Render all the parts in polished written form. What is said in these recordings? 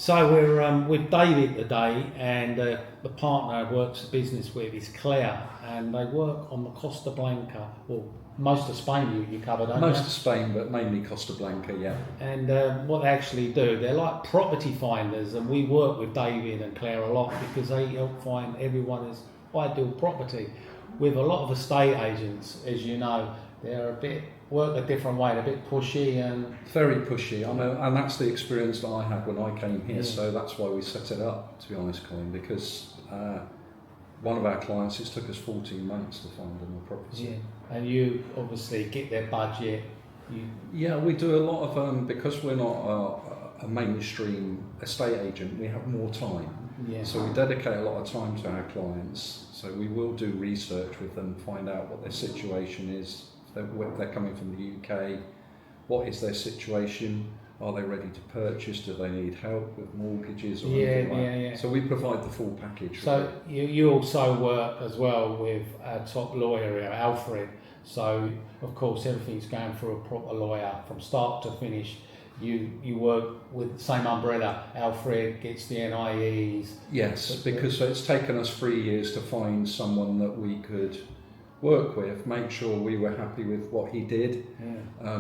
So we're with David today, and the partner I works the business with is Claire, and they work on the Costa Blanca, or most of Spain you cover, don't you? Most of Spain, but mainly Costa Blanca, yeah. And what they actually do, they're like property finders, and we work with David and Claire a lot because they help find everyone's ideal property. With a lot of estate agents, as you know, they're work a different way, they're a bit pushy and... Very pushy, and that's the experience that I had when I came here, so that's why we set it up, to be honest, Colin, because one of our clients, it took us 14 months to find them a property. Yeah, and you obviously get their budget. Yeah, we do a lot of, because we're not a mainstream estate agent, we have more time. Yeah. So we dedicate a lot of time to our clients, so we will do research with them, find out what their situation is. If they're coming from the UK, what is their situation? Are they ready to purchase? Do they need help with mortgages or anything like that? So we provide the full package. So you also work as well with a top lawyer here, Alfred. So of course everything's going through a proper lawyer from start to finish. You work with the same umbrella. Alfred gets the NIEs. Yes, because it's taken us 3 years to find someone that we could work with, make sure we were happy with what he did,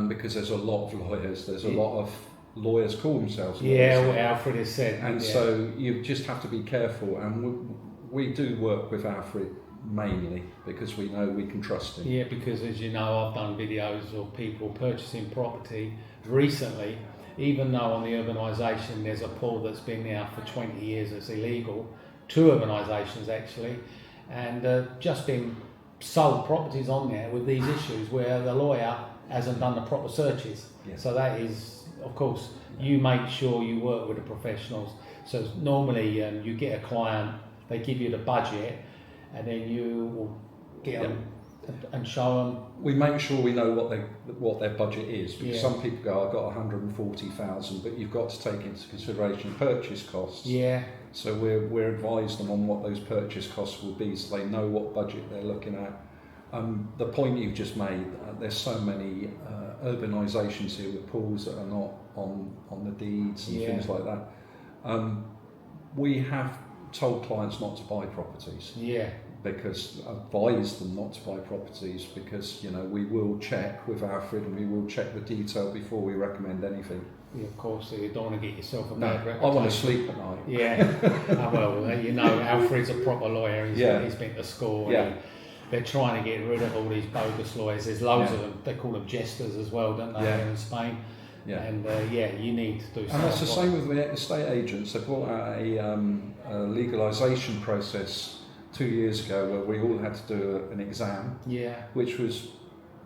because there's a lot of lawyers, there's a lot of lawyers call themselves lawyers. Yeah, what Alfred has said. And so you just have to be careful, and we do work with Alfred mainly because we know we can trust him. Yeah, because as you know, I've done videos of people purchasing property recently, even though on the urbanisation there's a pool that's been there for 20 years that's illegal, 2 urbanisations actually, and just been sold properties on there with these issues where the lawyer hasn't done the proper searches. Yeah. So that is, of course, you make sure you work with the professionals. So normally you get a client, they give you the budget, and then you will get them and show them. We make sure we know what their budget is, because some people go, I've got 140,000, but you've got to take into consideration purchase costs. Yeah. So we're advised them on what those purchase costs will be, so they know what budget they're looking at. The point you've just made, there's so many urbanisations here with pools that are not on the deeds and things like that. We have told clients not to buy properties. Yeah. Because advise them not to buy properties, because we will check with Alfred and we will check the detail before we recommend anything. Yeah, of course, so you don't want to get yourself a bad reputation. I want to sleep at night. Yeah, well, Alfred's a proper lawyer. He's been to school. Yeah. They're trying to get rid of all these bogus lawyers. There's loads of them. They call them jesters as well, don't they, here in Spain? Yeah. And you need to do something. And that's the same with the estate agents. They brought out a legalisation process 2 years ago where we all had to do an exam, which was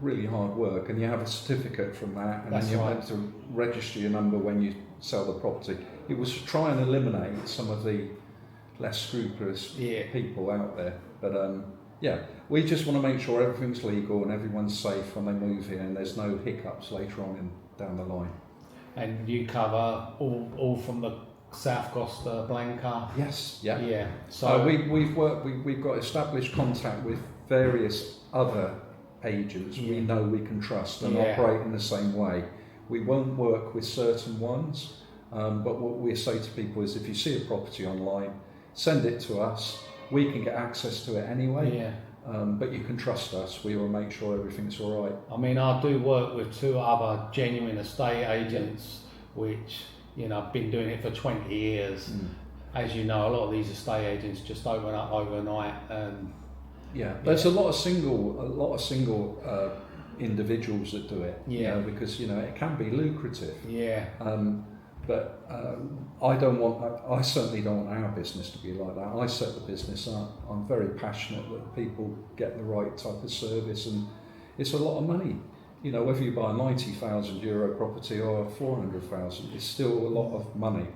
really hard work, and you have a certificate from that, and then you have to register your number when you sell the property. It was to try and eliminate some of the less scrupulous people out there. But we just want to make sure everything's legal and everyone's safe when they move here, and there's no hiccups later on down the line. And you cover all from the South Costa Blanca? Yes, yeah. Yeah. So we've got established contact with various other agents we know we can trust and operate in the same way. We won't work with certain ones, but what we say to people is, if you see a property online, send it to us. We can get access to it anyway. Yeah. But you can trust us. We will make sure everything's all right. I mean, I do work with 2 other genuine estate agents, which I've been doing it for 20 years. As you know, a lot of these estate agents just open up overnight. There's a lot of single individuals that do it. Because it can be lucrative. Yeah. But I certainly don't want our business to be like that. I set the business up. I'm very passionate that people get the right type of service, and it's a lot of money. Whether you buy a €90,000 property or 400,000, it's still a lot of money.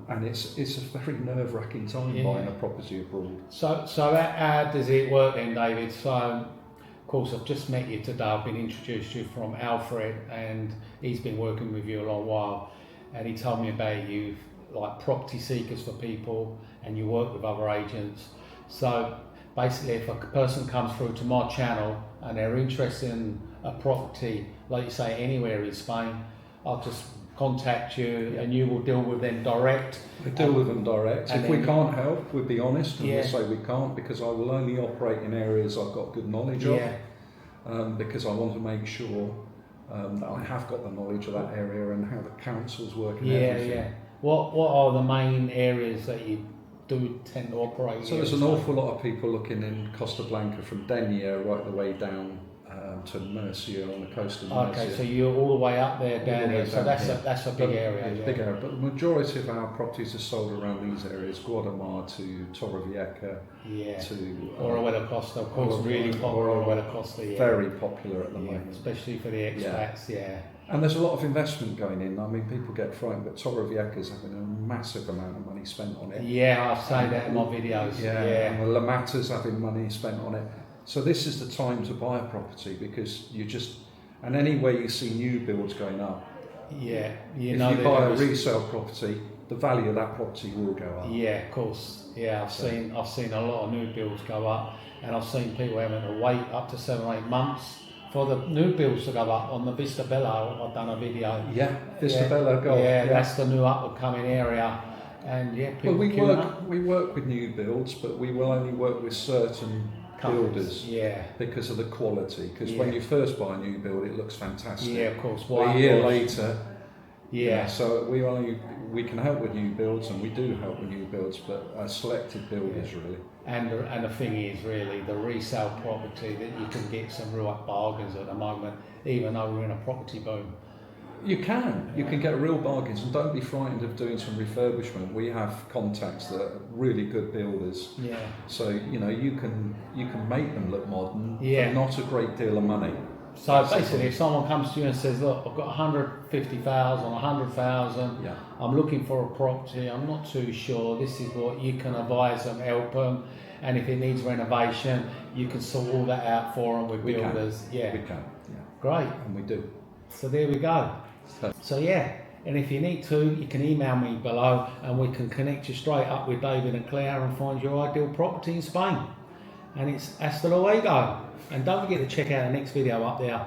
And it's a very nerve-wracking time buying a property abroad. So how does it work then, David? So, of course, I've just met you today. I've been introduced to you from Alfred, and he's been working with you a long while. And he told me about you, like property seekers for people, and you work with other agents. So basically, if a person comes through to my channel and they're interested in a property, like you say, anywhere in Spain, I'll just contact you and you will deal with them direct. We deal with them direct. If we can't help, we'll be honest and we'll say we can't, because I will only operate in areas I've got good knowledge of, because I want to make sure that I have got the knowledge of that area and how the council's working. What are the main areas that you do tend to operate in? So there's an awful lot of people looking in Costa Blanca from Denia right the way down to Murcia on the coast of Murcia. Okay, so you're all the way up there, down there, so that's a big area. Yeah, big area, but the majority of our properties are sold around these areas, Guadamar to Torrevieja to... Torrevieja, Costa, of course, really popular, Torrevieja, Costa. Very popular at the moment. Especially for the expats, And there's a lot of investment going in. I mean, people get frightened, but Torrevieja is having a massive amount of money spent on it. Yeah, I've seen that in my videos. And the La Mata's having money spent on it. So this is the time to buy a property, because and anywhere you see new builds going up, if you buy a resale property, the value of that property will go up. Yeah, of course. Yeah, I've seen a lot of new builds go up, and I've seen people having to wait up to 7 or 8 months for the new builds to go up. On the Vista Bella, I've done a video. Yeah, Vista Bella Golf. Yeah, that's the new up and coming area. And people we work with new builds, but we will only work with certain builders, because of the quality. Because when you first buy a new build, it looks fantastic. Yeah, of course. A year later, so we can help with new builds, and we do help with new builds, but selected builders really. And the thing is, really, the resale property that you can get some real bargains at the moment, even though we're in a property boom. You can get real bargains, and don't be frightened of doing some refurbishment. We have contacts that are really good builders. Yeah. So you can make them look modern for not a great deal of money. So basically, if someone comes to you and says, "Look, I've got 150,000, 100,000. I'm looking for a property. I'm not too sure." This is what you can advise them, help them, and if it needs renovation, you can sort all that out for them with builders. We can. Yeah. Great. And we do. So there we go. So and if you need to, you can email me below and we can connect you straight up with David and Claire and find your ideal property in Spain. And it's hasta luego. And don't forget to check out the next video up there.